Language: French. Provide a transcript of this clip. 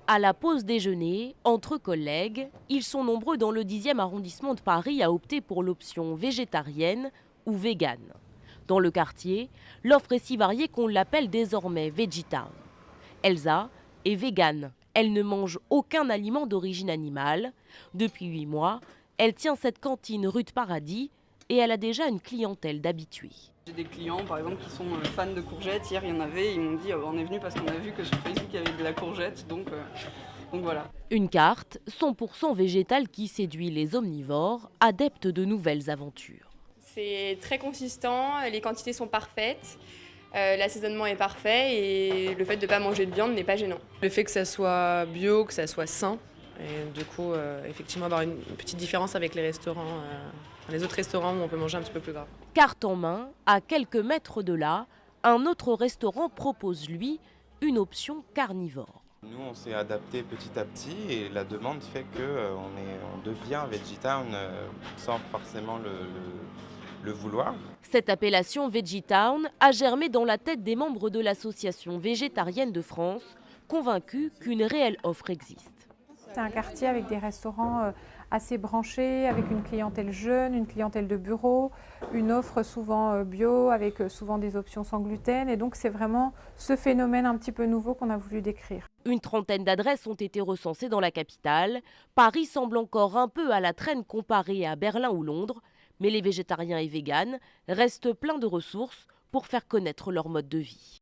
À la pause déjeuner, entre collègues, ils sont nombreux dans le 10e arrondissement de Paris à opter pour l'option végétarienne ou végane. Dans le quartier, l'offre est si variée qu'on l'appelle désormais Veggie-Town. Elsa est végane. Elle ne mange aucun aliment d'origine animale. Depuis 8 mois, elle tient cette cantine rue de Paradis et elle a déjà une clientèle d'habitués. J'ai des clients par exemple qui sont fans de courgettes. Hier il y en avait, ils m'ont dit on est venu parce qu'on a vu que sur Facebook il y avait de la courgette, donc voilà. Une carte 100% végétale qui séduit les omnivores, adeptes de nouvelles aventures. C'est très consistant, les quantités sont parfaites, l'assaisonnement est parfait et le fait de ne pas manger de viande n'est pas gênant. Le fait que ça soit bio, que ça soit sain, et du coup, effectivement, avoir une petite différence avec les restaurants, les autres restaurants où on peut manger un petit peu plus gras. Carte en main, à quelques mètres de là, un autre restaurant propose, lui, une option carnivore. Nous, on s'est adapté petit à petit et la demande fait qu'on devient Veggie-Town sans forcément le vouloir. Cette appellation Veggie-Town a germé dans la tête des membres de l'association végétarienne de France, convaincus qu'une réelle offre existe. C'est un quartier avec des restaurants assez branchés, avec une clientèle jeune, une clientèle de bureau, une offre souvent bio, avec souvent des options sans gluten. Et donc c'est vraiment ce phénomène un petit peu nouveau qu'on a voulu décrire. Une trentaine d'adresses ont été recensées dans la capitale. Paris semble encore un peu à la traîne comparé à Berlin ou Londres. Mais les végétariens et véganes restent pleins de ressources pour faire connaître leur mode de vie.